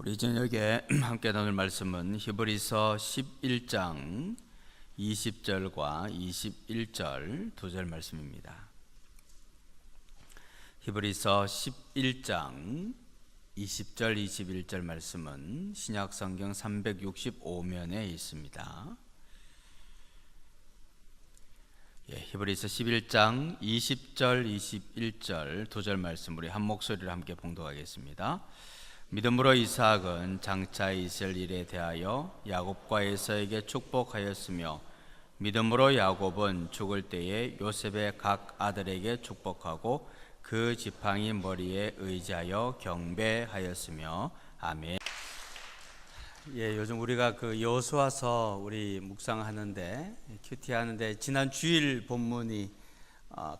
우리 저녁에 함께 나눌 말씀은 히브리서 11장 20절과 21절 두 절 말씀입니다. 히브리서 11장 20절 21절 말씀은 신약 성경 365면에 있습니다. 히브리서 11장 20절 21절 두 절 말씀 우리 한 목소리로 함께 봉독하겠습니다. 믿음으로 이삭은 장차 있을 일에 대하여 야곱과 에서에게 축복하였으며 믿음으로 야곱은 죽을 때에 요셉의 각 아들에게 축복하고 그 지팡이 머리에 의지하여 경배하였으며 아멘. 요즘 우리가 그 여호수아서 우리 묵상하는데 큐티하는데 지난 주일 본문이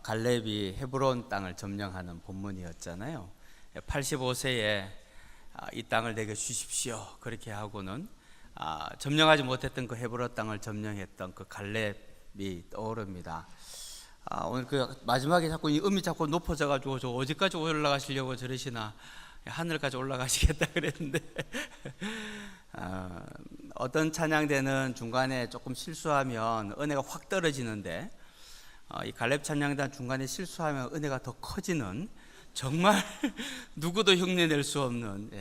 갈렙이 헤브론 땅을 점령하는 본문이었잖아요. 85세에 이 땅을 내게 주십시오 그렇게 하고는 점령하지 못했던 그 헤브론 땅을 점령했던 그 갈렙이 떠오릅니다. 오늘 그 마지막에 자꾸 이 음이 자꾸 높아져 가지고 저 어디까지 올라가시려고 저러시나, 하늘까지 올라가시겠다 그랬는데 어떤 찬양대는 중간에 조금 실수하면 은혜가 확 떨어지는데 이 갈렙 찬양단 중간에 실수하면 은혜가 더 커지는, 정말 누구도 흉내낼 수 없는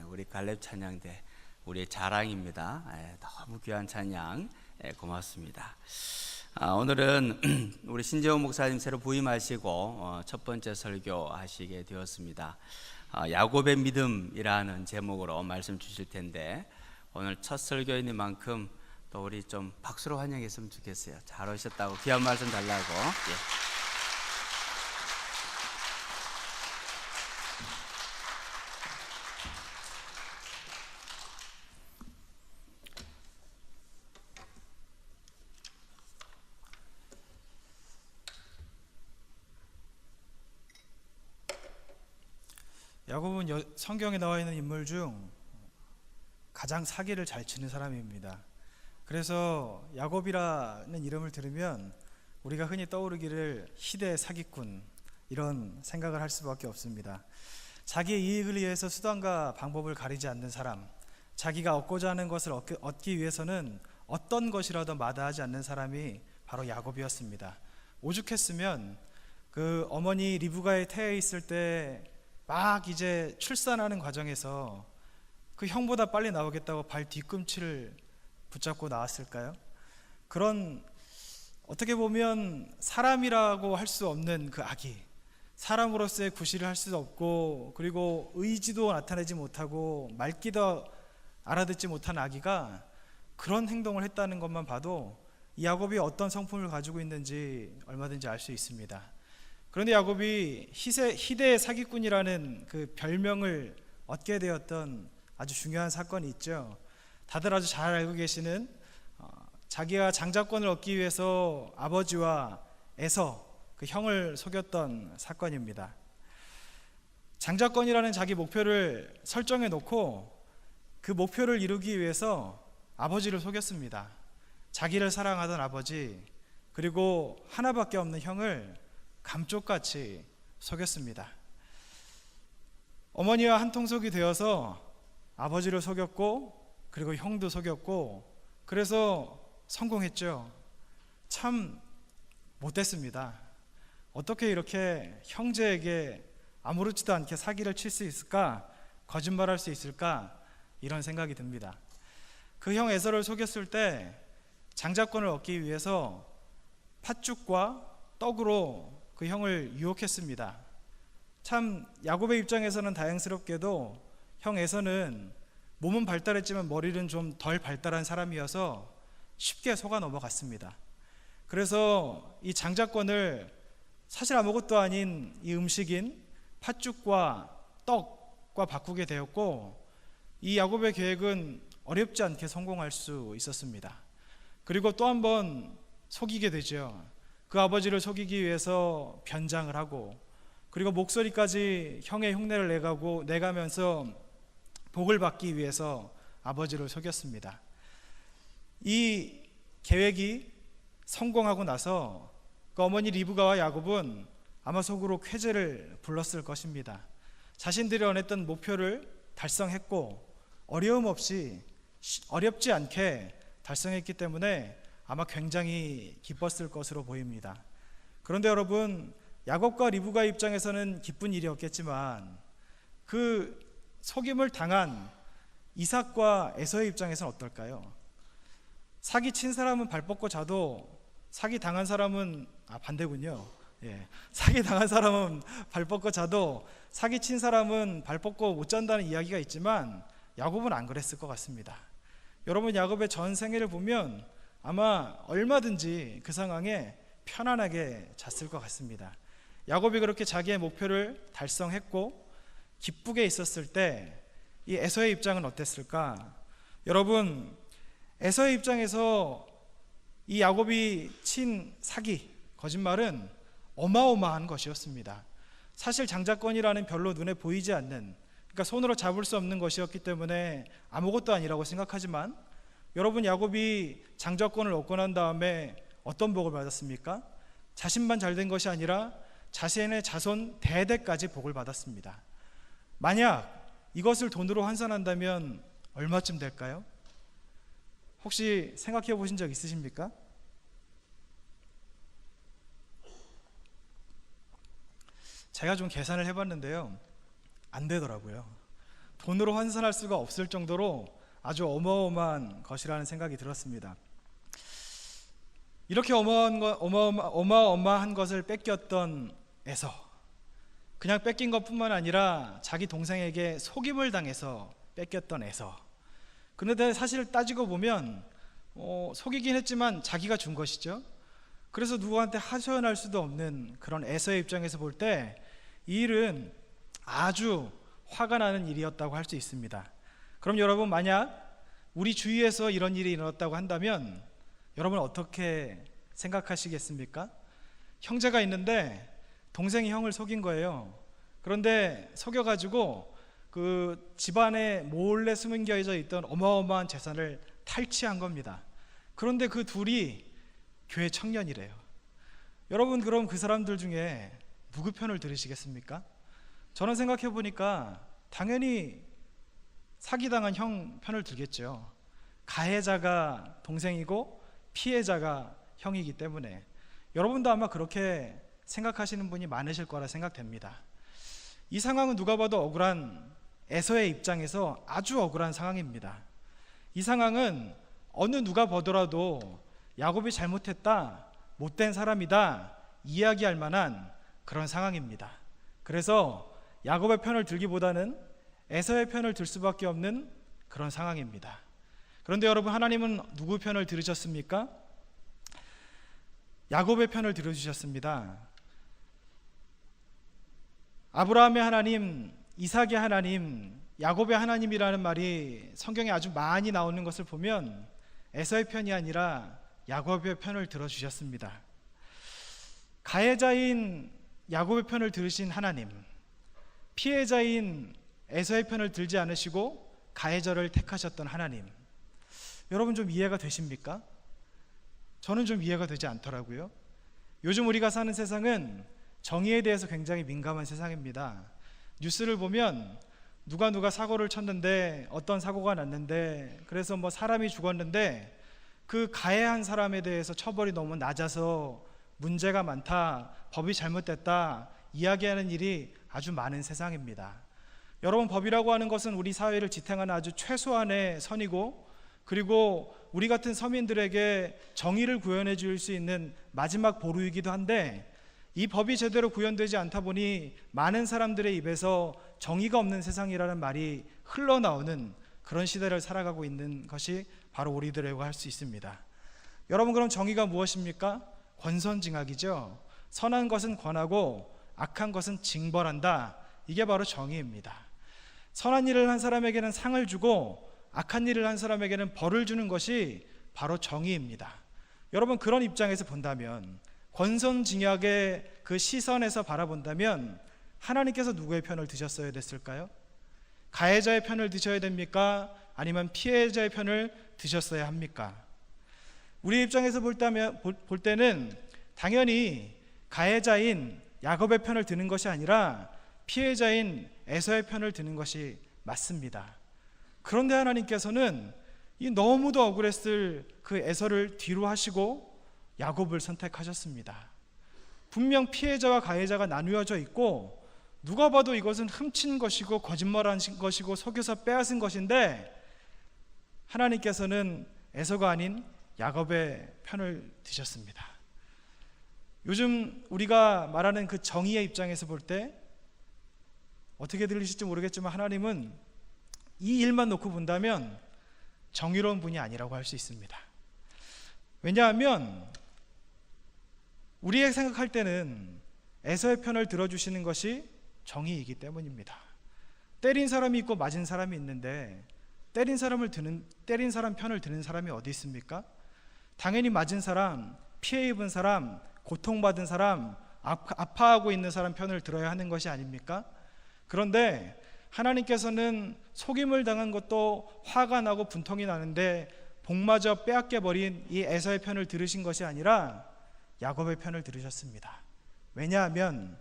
우리 갈렙 찬양대 우리의 자랑입니다. 너무 귀한 찬양 고맙습니다. 오늘은 우리 신재원 목사님 새로 부임하시고 첫 번째 설교 하시게 되었습니다. 야곱의 믿음이라는 제목으로 말씀 주실 텐데 오늘 첫 설교인 만큼 또 우리 좀 박수로 환영했으면 좋겠어요. 잘 오셨다고 귀한 말씀 달라고. 야곱은 성경에 나와 있는 인물 중 가장 사기를 잘 치는 사람입니다. 그래서 야곱이라는 이름을 들으면 우리가 흔히 떠오르기를 희대의 사기꾼, 이런 생각을 할 수밖에 없습니다. 자기의 이익을 위해서 수단과 방법을 가리지 않는 사람, 자기가 얻고자 하는 것을 얻기 위해서는 어떤 것이라도 마다하지 않는 사람이 바로 야곱이었습니다. 오죽했으면 그 어머니 리브가의 태에 있을 때 막 이제 출산하는 과정에서 그 형보다 빨리 나오겠다고 발 뒤꿈치를 붙잡고 나왔을까요? 그런 어떻게 보면 사람이라고 할 수 없는 그 아기, 사람으로서의 구실을 할 수도 없고 그리고 의지도 나타내지 못하고 말귀도 알아듣지 못한 아기가 그런 행동을 했다는 것만 봐도 이 야곱이 어떤 성품을 가지고 있는지 얼마든지 알 수 있습니다. 그런데 야곱이 희대의 사기꾼이라는 그 별명을 얻게 되었던 아주 중요한 사건이 있죠. 다들 아주 잘 알고 계시는 자기가 장자권을 얻기 위해서 아버지와 에서 그 형을 속였던 사건입니다. 장자권이라는 자기 목표를 설정해 놓고 그 목표를 이루기 위해서 아버지를 속였습니다. 자기를 사랑하던 아버지, 그리고 하나밖에 없는 형을 감쪽같이 속였습니다. 어머니와 한통속이 되어서 아버지를 속였고 그리고 형도 속였고, 그래서 성공했죠. 참 못됐습니다. 어떻게 이렇게 형제에게 아무렇지도 않게 사기를 칠 수 있을까, 거짓말할 수 있을까, 이런 생각이 듭니다. 그 형 에서를 속였을 때 장자권을 얻기 위해서 팥죽과 떡으로 그 형을 유혹했습니다. 참 야곱의 입장에서는 다행스럽게도 형 에서는 몸은 발달했지만 머리는 좀 덜 발달한 사람이어서 쉽게 속아 넘어갔습니다. 그래서 이 장자권을 사실 아무것도 아닌 이 음식인 팥죽과 떡과 바꾸게 되었고, 이 야곱의 계획은 어렵지 않게 성공할 수 있었습니다. 그리고 또 한 번 속이게 되죠. 그 아버지를 속이기 위해서 변장을 하고, 그리고 목소리까지 형의 흉내를 내가면서 복을 받기 위해서 아버지를 속였습니다. 이 계획이 성공하고 나서 그 어머니 리브가와 야곱은 아마 속으로 쾌재를 불렀을 것입니다. 자신들이 원했던 목표를 달성했고 어려움 없이 어렵지 않게 달성했기 때문에 아마 굉장히 기뻤을 것으로 보입니다. 그런데 여러분, 야곱과 리브가 입장에서는 기쁜 일이었겠지만 그 속임을 당한 이삭과 에서의 입장에서는 어떨까요? 사기 친 사람은 발 뻗고 자도 사기 당한 사람은 반대군요. 사기 당한 사람은 발 뻗고 자도 사기 친 사람은 발 뻗고 못 잔다는 이야기가 있지만 야곱은 안 그랬을 것 같습니다. 여러분, 야곱의 전 생애를 보면 아마 얼마든지 그 상황에 편안하게 잤을 것 같습니다. 야곱이 그렇게 자기의 목표를 달성했고 기쁘게 있었을 때 이 에서의 입장은 어땠을까? 여러분, 에서의 입장에서 이 야곱이 친 사기, 거짓말은 어마어마한 것이었습니다. 사실 장자권이라는 별로 눈에 보이지 않는, 그러니까 손으로 잡을 수 없는 것이었기 때문에 아무것도 아니라고 생각하지만, 여러분, 야곱이 장자권을 얻고 난 다음에 어떤 복을 받았습니까? 자신만 잘된 것이 아니라 자신의 자손 대대까지 복을 받았습니다. 만약 이것을 돈으로 환산한다면 얼마쯤 될까요? 혹시 생각해 보신 적 있으십니까? 제가 좀 계산을 해봤는데요, 안 되더라고요. 돈으로 환산할 수가 없을 정도로 아주 어마어마한 것이라는 생각이 들었습니다. 이렇게 어마어마한 것을 뺏겼던 에서, 그냥 뺏긴 것뿐만 아니라 자기 동생에게 속임을 당해서 뺏겼던 에서. 그런데 사실 따지고 보면 속이긴 했지만 자기가 준 것이죠. 그래서 누구한테 하소연할 수도 없는 그런 에서의 입장에서 볼 때 이 일은 아주 화가 나는 일이었다고 할 수 있습니다. 그럼 여러분, 만약 우리 주위에서 이런 일이 일어났다고 한다면 여러분 어떻게 생각하시겠습니까? 형제가 있는데 동생이 형을 속인 거예요. 그런데 속여가지고 그 집안에 몰래 숨겨져 있던 어마어마한 재산을 탈취한 겁니다. 그런데 그 둘이 교회 청년이래요. 여러분, 그럼 그 사람들 중에 누구 편을 들으시겠습니까? 저는 생각해 보니까 당연히 사기당한 형 편을 들겠죠. 가해자가 동생이고 피해자가 형이기 때문에. 여러분도 아마 그렇게 생각하시는 분이 많으실 거라 생각됩니다. 이 상황은 누가 봐도 억울한 에서의 입장에서 아주 억울한 상황입니다. 이 상황은 어느 누가 보더라도 야곱이 잘못했다, 못된 사람이다 이야기할 만한 그런 상황입니다. 그래서 야곱의 편을 들기보다는 에서의 편을 들 수밖에 없는 그런 상황입니다. 그런데 여러분, 하나님은 누구 편을 들으셨습니까? 야곱의 편을 들어주셨습니다. 아브라함의 하나님, 이삭의 하나님, 야곱의 하나님이라는 말이 성경에 아주 많이 나오는 것을 보면 에서의 편이 아니라 야곱의 편을 들어주셨습니다. 가해자인 야곱의 편을 들으신 하나님, 피해자인 에서의 편을 들지 않으시고 가해자를 택하셨던 하나님, 여러분 좀 이해가 되십니까? 저는 좀 이해가 되지 않더라고요. 요즘 우리가 사는 세상은 정의에 대해서 굉장히 민감한 세상입니다. 뉴스를 보면 누가 사고를 쳤는데, 어떤 사고가 났는데, 그래서 사람이 죽었는데 그 가해한 사람에 대해서 처벌이 너무 낮아서 문제가 많다, 법이 잘못됐다 이야기하는 일이 아주 많은 세상입니다. 여러분, 법이라고 하는 것은 우리 사회를 지탱하는 아주 최소한의 선이고, 그리고 우리 같은 서민들에게 정의를 구현해 줄 수 있는 마지막 보루이기도 한데, 이 법이 제대로 구현되지 않다 보니 많은 사람들의 입에서 정의가 없는 세상이라는 말이 흘러나오는 그런 시대를 살아가고 있는 것이 바로 우리들이라고 할 수 있습니다. 여러분, 그럼 정의가 무엇입니까? 권선징악이죠. 선한 것은 권하고 악한 것은 징벌한다. 이게 바로 정의입니다. 선한 일을 한 사람에게는 상을 주고 악한 일을 한 사람에게는 벌을 주는 것이 바로 정의입니다. 여러분, 그런 입장에서 본다면, 권선징악의 그 시선에서 바라본다면 하나님께서 누구의 편을 드셨어야 됐을까요? 가해자의 편을 드셔야 됩니까? 아니면 피해자의 편을 드셨어야 합니까? 우리 입장에서 볼 때는 당연히 가해자인 야곱의 편을 드는 것이 아니라 피해자인 에서의 편을 드는 것이 맞습니다. 그런데 하나님께서는 이 너무도 억울했을 그 에서를 뒤로 하시고 야곱을 선택하셨습니다. 분명 피해자와 가해자가 나누어져 있고 누가 봐도 이것은 훔친 것이고 거짓말한 것이고 속여서 빼앗은 것인데 하나님께서는 에서가 아닌 야곱의 편을 드셨습니다. 요즘 우리가 말하는 그 정의의 입장에서 볼 때 어떻게 들리실지 모르겠지만 하나님은 이 일만 놓고 본다면 정의로운 분이 아니라고 할 수 있습니다. 왜냐하면 우리의 생각할 때는 에서의 편을 들어주시는 것이 정의이기 때문입니다. 때린 사람이 있고 맞은 사람이 있는데 때린 사람 편을 드는 사람이 어디 있습니까? 당연히 맞은 사람, 피해 입은 사람, 고통받은 사람, 아파하고 있는 사람 편을 들어야 하는 것이 아닙니까? 그런데 하나님께서는 속임을 당한 것도 화가 나고 분통이 나는데 복마저 빼앗겨 버린 이 에서의 편을 들으신 것이 아니라 야곱의 편을 들으셨습니다. 왜냐하면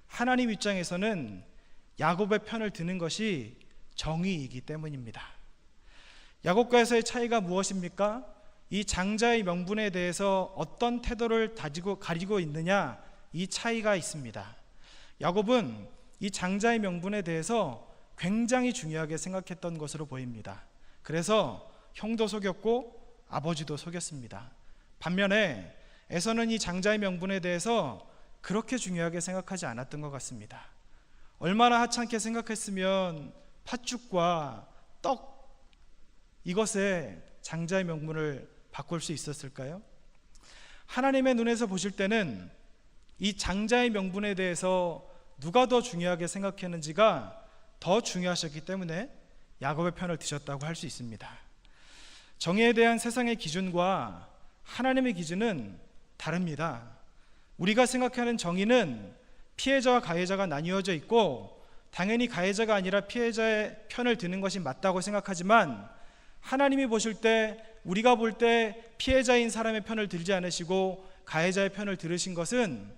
하나님 입장에서는 야곱의 편을 드는 것이 정의이기 때문입니다. 야곱과 에서의 차이가 무엇입니까? 이 장자의 명분에 대해서 어떤 태도를 가지고 있느냐, 이 차이가 있습니다. 야곱은 이 장자의 명분에 대해서 굉장히 중요하게 생각했던 것으로 보입니다. 그래서 형도 속였고 아버지도 속였습니다. 반면에 에서는 이 장자의 명분에 대해서 그렇게 중요하게 생각하지 않았던 것 같습니다. 얼마나 하찮게 생각했으면 팥죽과 떡, 이것에 장자의 명분을 바꿀 수 있었을까요? 하나님의 눈에서 보실 때는 이 장자의 명분에 대해서 누가 더 중요하게 생각했는지가 더 중요하셨기 때문에 야곱의 편을 드셨다고 할 수 있습니다. 정의에 대한 세상의 기준과 하나님의 기준은 다릅니다. 우리가 생각하는 정의는 피해자와 가해자가 나뉘어져 있고 당연히 가해자가 아니라 피해자의 편을 드는 것이 맞다고 생각하지만 하나님이 보실 때, 우리가 볼 때 피해자인 사람의 편을 들지 않으시고 가해자의 편을 들으신 것은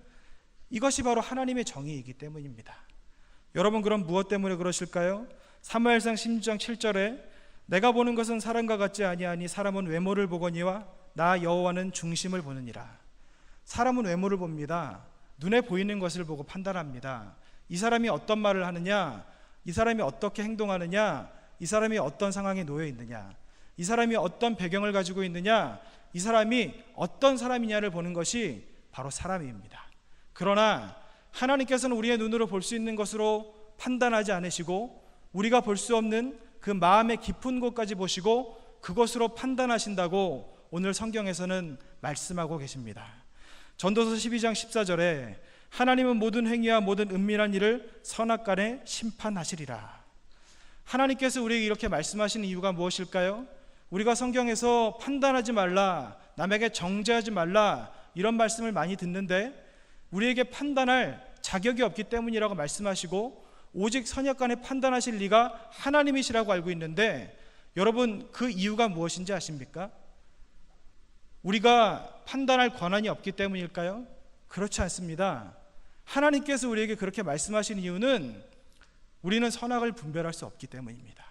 이것이 바로 하나님의 정의이기 때문입니다. 여러분, 그럼 무엇 때문에 그러실까요? 사무엘상 16장 7절에 내가 보는 것은 사람과 같지 아니하니 사람은 외모를 보거니와 나 여호와는 중심을 보느니라. 사람은 외모를 봅니다. 눈에 보이는 것을 보고 판단합니다. 이 사람이 어떤 말을 하느냐, 이 사람이 어떻게 행동하느냐, 이 사람이 어떤 상황에 놓여 있느냐, 이 사람이 어떤 배경을 가지고 있느냐, 이 사람이 어떤 사람이냐를 보는 것이 바로 사람입니다. 그러나 하나님께서는 우리의 눈으로 볼 수 있는 것으로 판단하지 않으시고 우리가 볼 수 없는 그 마음의 깊은 곳까지 보시고 그것으로 판단하신다고 오늘 성경에서는 말씀하고 계십니다. 전도서 12장 14절에 하나님은 모든 행위와 모든 은밀한 일을 선악간에 심판하시리라. 하나님께서 우리에게 이렇게 말씀하시는 이유가 무엇일까요? 우리가 성경에서 판단하지 말라, 남에게 정죄하지 말라, 이런 말씀을 많이 듣는데 우리에게 판단할 자격이 없기 때문이라고 말씀하시고 오직 선악간에 판단하실 리가 하나님이시라고 알고 있는데, 여러분, 그 이유가 무엇인지 아십니까? 우리가 판단할 권한이 없기 때문일까요? 그렇지 않습니다. 하나님께서 우리에게 그렇게 말씀하신 이유는 우리는 선악을 분별할 수 없기 때문입니다.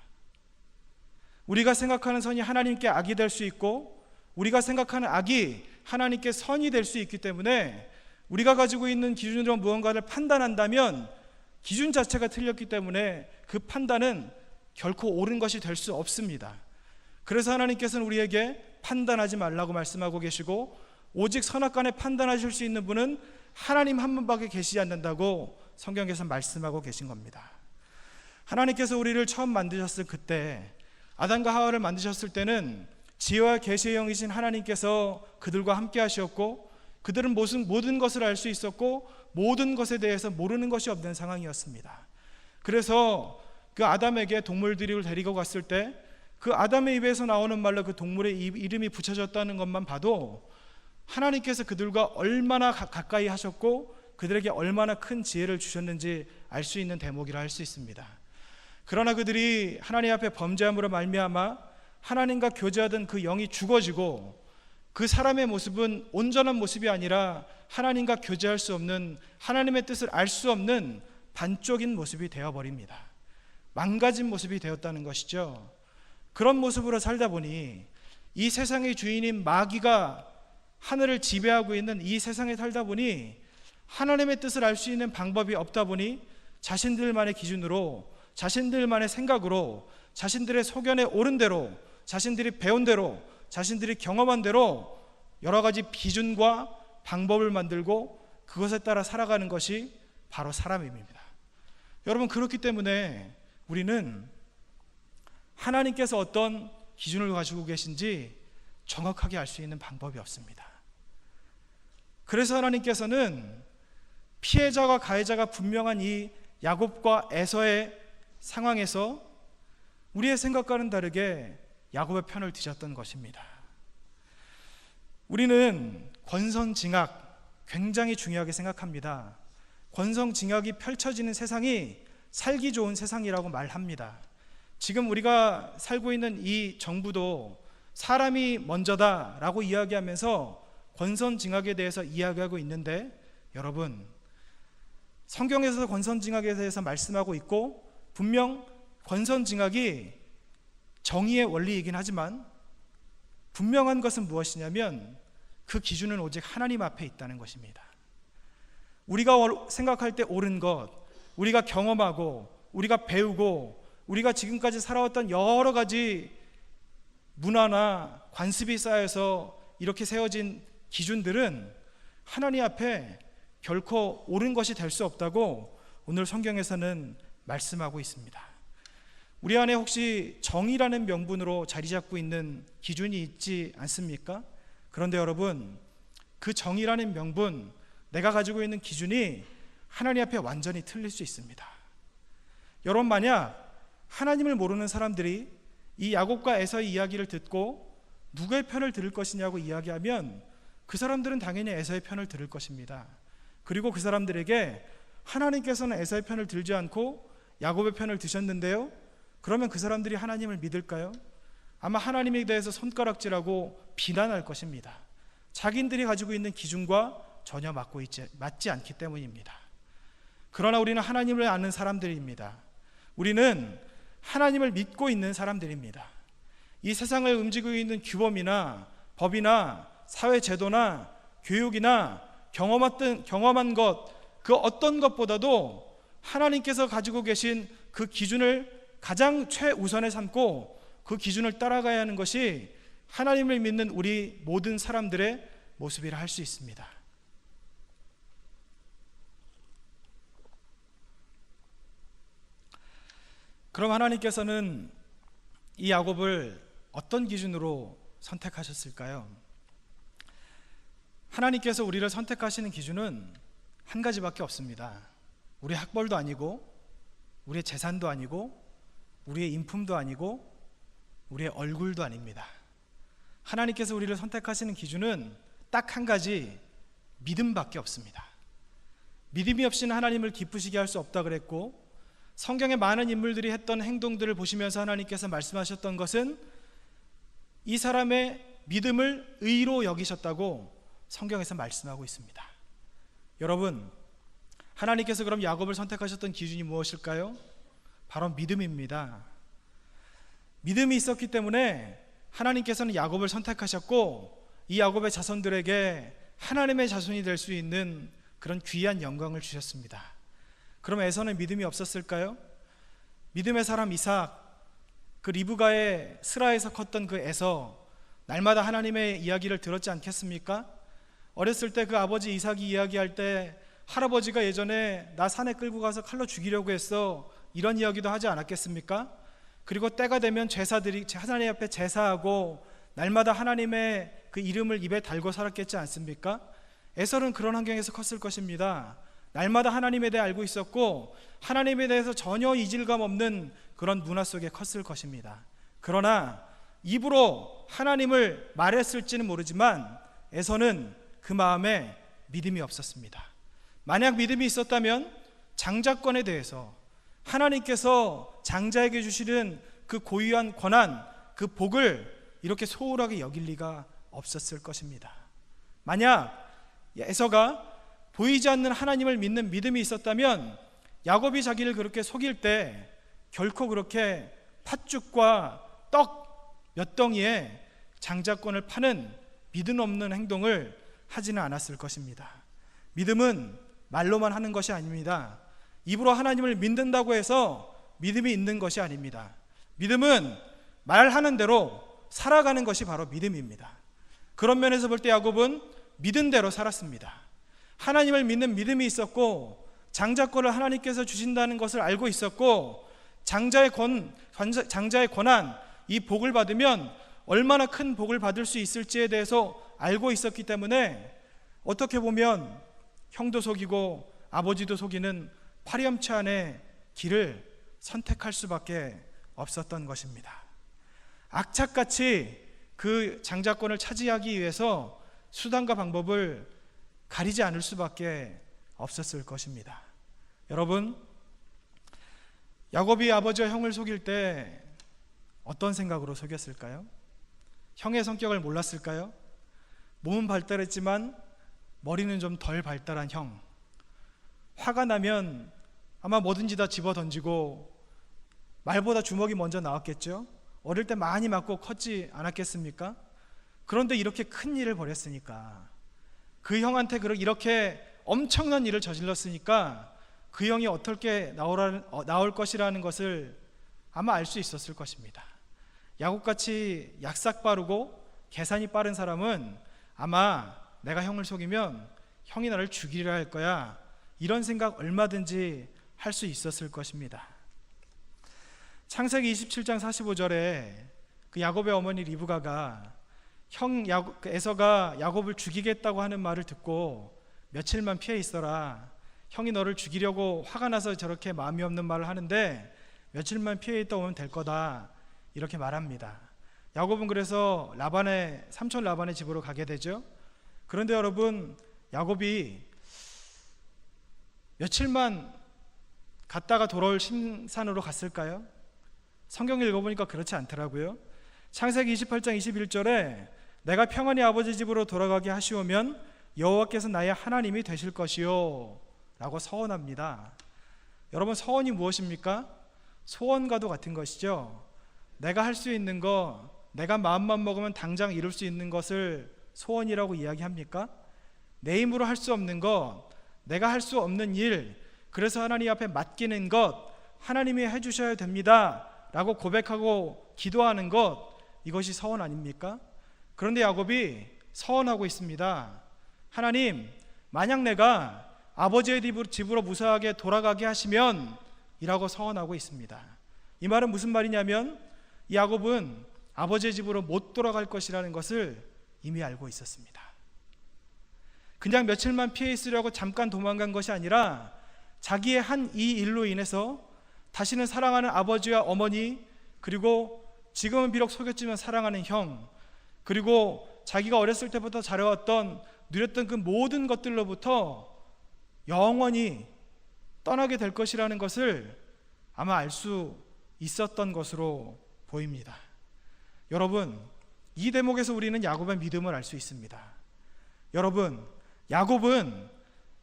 우리가 생각하는 선이 하나님께 악이 될 수 있고 우리가 생각하는 악이 하나님께 선이 될 수 있기 때문에 우리가 가지고 있는 기준으로 무언가를 판단한다면 기준 자체가 틀렸기 때문에 그 판단은 결코 옳은 것이 될 수 없습니다. 그래서 하나님께서는 우리에게 판단하지 말라고 말씀하고 계시고 오직 선악간에 판단하실 수 있는 분은 하나님 한 분밖에 계시지 않는다고 성경에서 말씀하고 계신 겁니다. 하나님께서 우리를 처음 만드셨을 그때, 아담과 하와를 만드셨을 때는 지혜와 계시의 영이신 하나님께서 그들과 함께 하셨고 그들은 모든 것을 알 수 있었고 모든 것에 대해서 모르는 것이 없는 상황이었습니다. 그래서 그 아담에게 동물들을 데리고 갔을 때 그 아담의 입에서 나오는 말로 그 동물의 이름이 붙여졌다는 것만 봐도 하나님께서 그들과 얼마나 가까이 하셨고 그들에게 얼마나 큰 지혜를 주셨는지 알 수 있는 대목이라 할 수 있습니다. 그러나 그들이 하나님 앞에 범죄함으로 말미암아 하나님과 교제하던 그 영이 죽어지고 그 사람의 모습은 온전한 모습이 아니라 하나님과 교제할 수 없는, 하나님의 뜻을 알 수 없는 반쪽인 모습이 되어버립니다. 망가진 모습이 되었다는 것이죠. 그런 모습으로 살다 보니 이 세상의 주인인 마귀가 하늘을 지배하고 있는 이 세상에 살다 보니 하나님의 뜻을 알 수 있는 방법이 없다 보니 자신들만의 기준으로, 자신들만의 생각으로, 자신들의 소견에 옳은 대로, 자신들이 배운 대로, 자신들이 경험한 대로 여러 가지 기준과 방법을 만들고 그것에 따라 살아가는 것이 바로 사람입니다. 여러분, 그렇기 때문에 우리는 하나님께서 어떤 기준을 가지고 계신지 정확하게 알 수 있는 방법이 없습니다. 그래서 하나님께서는 피해자와 가해자가 분명한 이 야곱과 에서의 상황에서 우리의 생각과는 다르게 야곱의 편을 드셨던 것입니다. 우리는 권선징악 굉장히 중요하게 생각합니다. 권선징악이 펼쳐지는 세상이 살기 좋은 세상이라고 말합니다. 지금 우리가 살고 있는 이 정부도 사람이 먼저다라고 이야기하면서 권선징악에 대해서 이야기하고 있는데, 여러분, 성경에서 권선징악에 대해서 말씀하고 있고 분명 권선징악이 정의의 원리이긴 하지만 분명한 것은 무엇이냐면 그 기준은 오직 하나님 앞에 있다는 것입니다. 우리가 생각할 때 옳은 것, 우리가 경험하고 우리가 배우고 우리가 지금까지 살아왔던 여러 가지 문화나 관습이 쌓여서 이렇게 세워진 기준들은 하나님 앞에 결코 옳은 것이 될 수 없다고 오늘 성경에서는 말씀하고 있습니다. 우리 안에 혹시 정의라는 명분으로 자리 잡고 있는 기준이 있지 않습니까? 그런데 여러분, 그 정의라는 명분, 내가 가지고 있는 기준이 하나님 앞에 완전히 틀릴 수 있습니다. 여러분, 만약 하나님을 모르는 사람들이 이 야곱과 에서의 이야기를 듣고 누구의 편을 들을 것이냐고 이야기하면 그 사람들은 당연히 에서의 편을 들을 것입니다. 그리고 그 사람들에게 하나님께서는 에서의 편을 들지 않고 야곱의 편을 드셨는데요, 그러면 그 사람들이 하나님을 믿을까요? 아마 하나님에 대해서 손가락질하고 비난할 것입니다. 자기들이 가지고 있는 기준과 전혀 맞지 않기 때문입니다. 그러나 우리는 하나님을 아는 사람들입니다. 우리는 하나님을 믿고 있는 사람들입니다. 이 세상을 움직이고 있는 규범이나 법이나 사회 제도나 교육이나 경험한 것, 그 어떤 것보다도 하나님께서 가지고 계신 그 기준을 가장 최우선에 삼고 그 기준을 따라가야 하는 것이 하나님을 믿는 우리 모든 사람들의 모습이라 할 수 있습니다. 그럼 하나님께서는 이 야곱을 어떤 기준으로 선택하셨을까요? 하나님께서 우리를 선택하시는 기준은 한 가지밖에 없습니다. 우리의 학벌도 아니고 우리의 재산도 아니고 우리의 인품도 아니고 우리의 얼굴도 아닙니다. 하나님께서 우리를 선택하시는 기준은 딱 한 가지, 믿음밖에 없습니다. 믿음이 없이는 하나님을 기쁘시게 할 수 없다 그랬고, 성경의 많은 인물들이 했던 행동들을 보시면서 하나님께서 말씀하셨던 것은 이 사람의 믿음을 의로 여기셨다고 성경에서 말씀하고 있습니다. 여러분, 하나님께서 그럼 야곱을 선택하셨던 기준이 무엇일까요? 바로 믿음입니다. 믿음이 있었기 때문에 하나님께서는 야곱을 선택하셨고, 이 야곱의 자손들에게 하나님의 자손이 될 수 있는 그런 귀한 영광을 주셨습니다. 그럼 에서는 믿음이 없었을까요? 믿음의 사람 이삭, 그 리브가의 스라에서 컸던 그 에서, 날마다 하나님의 이야기를 들었지 않겠습니까? 어렸을 때 그 아버지 이삭이 이야기할 때 할아버지가 예전에 나 산에 끌고 가서 칼로 죽이려고 했어, 이런 이야기도 하지 않았겠습니까? 그리고 때가 되면 제사들이 하나님 앞에 제사하고 날마다 하나님의 그 이름을 입에 달고 살았겠지 않습니까? 에서는 그런 환경에서 컸을 것입니다. 날마다 하나님에 대해 알고 있었고 하나님에 대해서 전혀 이질감 없는 그런 문화 속에 컸을 것입니다. 그러나 입으로 하나님을 말했을지는 모르지만 에서는 그 마음에 믿음이 없었습니다. 만약 믿음이 있었다면 장자권에 대해서 하나님께서 장자에게 주시는 그 고유한 권한, 그 복을 이렇게 소홀하게 여길 리가 없었을 것입니다. 만약 에서가 보이지 않는 하나님을 믿는 믿음이 있었다면 야곱이 자기를 그렇게 속일 때 결코 그렇게 팥죽과 떡 몇 덩이에 장자권을 파는 믿음 없는 행동을 하지는 않았을 것입니다. 믿음은 말로만 하는 것이 아닙니다. 입으로 하나님을 믿는다고 해서 믿음이 있는 것이 아닙니다. 믿음은 말하는 대로 살아가는 것이 바로 믿음입니다. 그런 면에서 볼 때 야곱은 믿은 대로 살았습니다. 하나님을 믿는 믿음이 있었고 장자권을 하나님께서 주신다는 것을 알고 있었고 장자의 권한, 이 복을 받으면 얼마나 큰 복을 받을 수 있을지에 대해서 알고 있었기 때문에 어떻게 보면 형도 속이고 아버지도 속이는 파렴치 않은 길을 선택할 수밖에 없었던 것입니다. 악착같이 그 장자권을 차지하기 위해서 수단과 방법을 가리지 않을 수밖에 없었을 것입니다. 여러분, 야곱이 아버지와 형을 속일 때 어떤 생각으로 속였을까요? 형의 성격을 몰랐을까요? 몸은 발달했지만 머리는 좀 덜 발달한 형. 화가 나면 아마 뭐든지 다 집어 던지고 말보다 주먹이 먼저 나왔겠죠? 어릴 때 많이 맞고 컸지 않았겠습니까? 그런데 이렇게 큰 일을 벌였으니까, 그 형한테 이렇게 엄청난 일을 저질렀으니까 그 형이 어떻게 나올 것이라는 것을 아마 알 수 있었을 것입니다. 야곱같이 약삭 빠르고 계산이 빠른 사람은 아마 내가 형을 속이면 형이 나를 죽이려 할 거야, 이런 생각 얼마든지 할 수 있었을 것입니다. 창세기 27장 45절에 그 야곱의 어머니 리브가가 에서가 야곱을 죽이겠다고 하는 말을 듣고 며칠만 피해 있어라, 형이 너를 죽이려고 화가 나서 저렇게 마음이 없는 말을 하는데 며칠만 피해 있다 오면 될 거다, 이렇게 말합니다. 야곱은 그래서 삼촌 라반의 집으로 가게 되죠. 그런데 여러분, 야곱이 며칠만 갔다가 돌아올 심산으로 갔을까요? 성경을 읽어보니까 그렇지 않더라고요. 창세기 28장 21절에 내가 평안히 아버지 집으로 돌아가게 하시오면 여호와께서 나의 하나님이 되실 것이요 라고 서원합니다. 여러분, 서원이 무엇입니까? 소원과도 같은 것이죠. 내가 할 수 있는 거, 내가 마음만 먹으면 당장 이룰 수 있는 것을 소원이라고 이야기합니까? 내 힘으로 할 수 없는 것, 내가 할 수 없는 일, 그래서 하나님 앞에 맡기는 것, 하나님이 해주셔야 됩니다 라고 고백하고 기도하는 것, 이것이 서원 아닙니까? 그런데 야곱이 서원하고 있습니다. 하나님, 만약 내가 아버지의 집으로 무사하게 돌아가게 하시면, 이라고 서원하고 있습니다. 이 말은 무슨 말이냐면 이 야곱은 아버지의 집으로 못 돌아갈 것이라는 것을 이미 알고 있었습니다. 그냥 며칠만 피해 있으려고 잠깐 도망간 것이 아니라 자기의 한 이 일로 인해서 다시는 사랑하는 아버지와 어머니, 그리고 지금은 비록 속였지만 사랑하는 형, 그리고 자기가 어렸을 때부터 자라왔던 누렸던 그 모든 것들로부터 영원히 떠나게 될 것이라는 것을 아마 알 수 있었던 것으로 보입니다. 여러분, 이 대목에서 우리는 야곱의 믿음을 알 수 있습니다. 여러분, 야곱은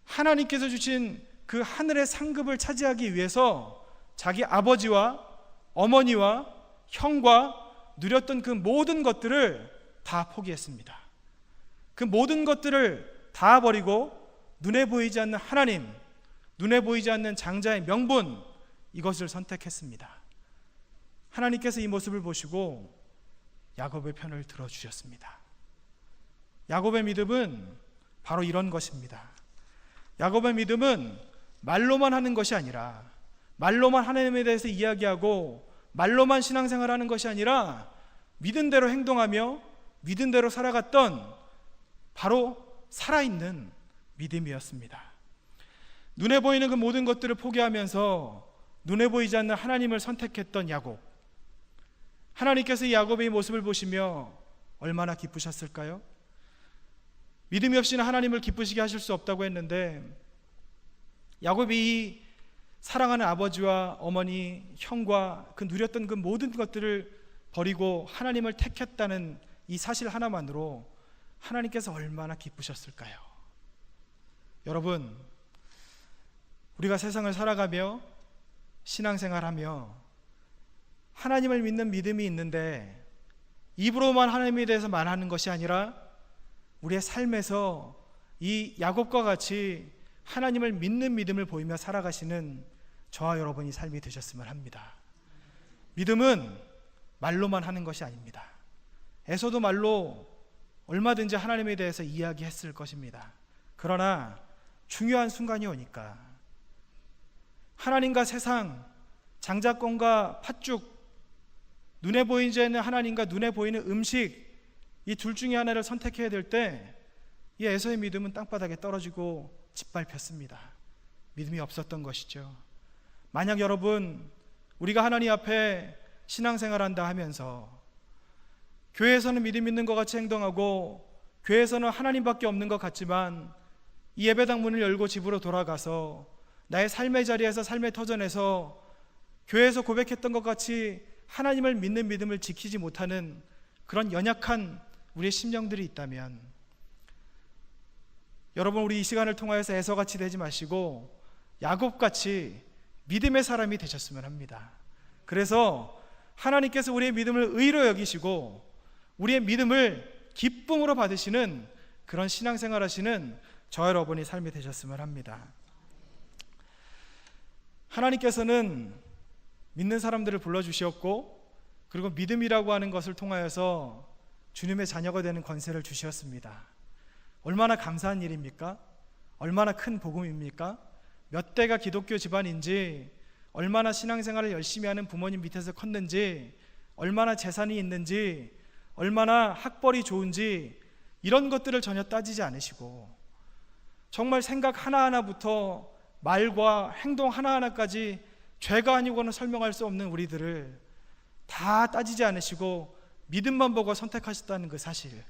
하나님께서 주신 그 하늘의 상급을 차지하기 위해서 자기 아버지와 어머니와 형과 누렸던 그 모든 것들을 다 포기했습니다. 그 모든 것들을 다 버리고 눈에 보이지 않는 하나님, 눈에 보이지 않는 장자의 명분, 이것을 선택했습니다. 하나님께서 이 모습을 보시고 야곱의 편을 들어주셨습니다. 야곱의 믿음은 바로 이런 것입니다. 야곱의 믿음은 말로만 하는 것이 아니라, 말로만 하나님에 대해서 이야기하고 말로만 신앙생활하는 것이 아니라 믿은 대로 행동하며 믿은 대로 살아갔던 바로 살아있는 믿음이었습니다. 눈에 보이는 그 모든 것들을 포기하면서 눈에 보이지 않는 하나님을 선택했던 야곱. 하나님께서 이 야곱의 모습을 보시며 얼마나 기쁘셨을까요? 믿음이 없이는 하나님을 기쁘시게 하실 수 없다고 했는데, 야곱이 이 사랑하는 아버지와 어머니, 형과 그 누렸던 그 모든 것들을 버리고 하나님을 택했다는 이 사실 하나만으로 하나님께서 얼마나 기쁘셨을까요? 여러분, 우리가 세상을 살아가며 신앙생활하며 하나님을 믿는 믿음이 있는데 입으로만 하나님에 대해서 말하는 것이 아니라 우리의 삶에서 이 야곱과 같이 하나님을 믿는 믿음을 보이며 살아가시는 저와 여러분이 삶이 되셨으면 합니다. 믿음은 말로만 하는 것이 아닙니다. 에서도 말로 얼마든지 하나님에 대해서 이야기했을 것입니다. 그러나 중요한 순간이 오니까 하나님과 세상, 장자권과 팥죽, 눈에 보이는 하나님과 눈에 보이는 음식, 이 둘 중에 하나를 선택해야 될 때 이 에서의 믿음은 땅바닥에 떨어지고 짓밟혔습니다. 믿음이 없었던 것이죠. 만약 여러분, 우리가 하나님 앞에 신앙생활한다 하면서 교회에서는 믿음 있는 것 같이 행동하고 교회에서는 하나님밖에 없는 것 같지만 이 예배당 문을 열고 집으로 돌아가서 나의 삶의 자리에서, 삶의 터전에서 교회에서 고백했던 것 같이 하나님을 믿는 믿음을 지키지 못하는 그런 연약한 우리의 심령들이 있다면 여러분, 우리 이 시간을 통하여서 에서같이 되지 마시고 야곱같이 믿음의 사람이 되셨으면 합니다. 그래서 하나님께서 우리의 믿음을 의로 여기시고 우리의 믿음을 기쁨으로 받으시는 그런 신앙생활 하시는 저와 여러분이 삶이 되셨으면 합니다. 하나님께서는 믿는 사람들을 불러주셨고 그리고 믿음이라고 하는 것을 통하여서 주님의 자녀가 되는 권세를 주셨습니다. 얼마나 감사한 일입니까? 얼마나 큰 복음입니까? 몇 대가 기독교 집안인지, 얼마나 신앙생활을 열심히 하는 부모님 밑에서 컸는지, 얼마나 재산이 있는지, 얼마나 학벌이 좋은지 이런 것들을 전혀 따지지 않으시고 정말 생각 하나하나부터 말과 행동 하나하나까지 죄가 아니고는 설명할 수 없는 우리들을 다 따지지 않으시고 믿음만 보고 선택하셨다는 그 사실,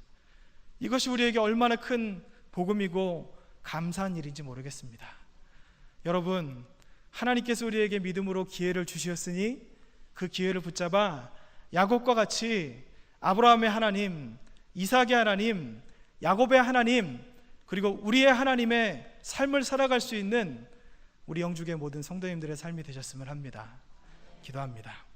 이것이 우리에게 얼마나 큰 복음이고 감사한 일인지 모르겠습니다. 여러분, 하나님께서 우리에게 믿음으로 기회를 주셨으니 그 기회를 붙잡아 야곱과 같이 아브라함의 하나님, 이삭의 하나님, 야곱의 하나님, 그리고 우리의 하나님의 삶을 살아갈 수 있는 우리 영죽의 모든 성도님들의 삶이 되셨으면 합니다. 기도합니다.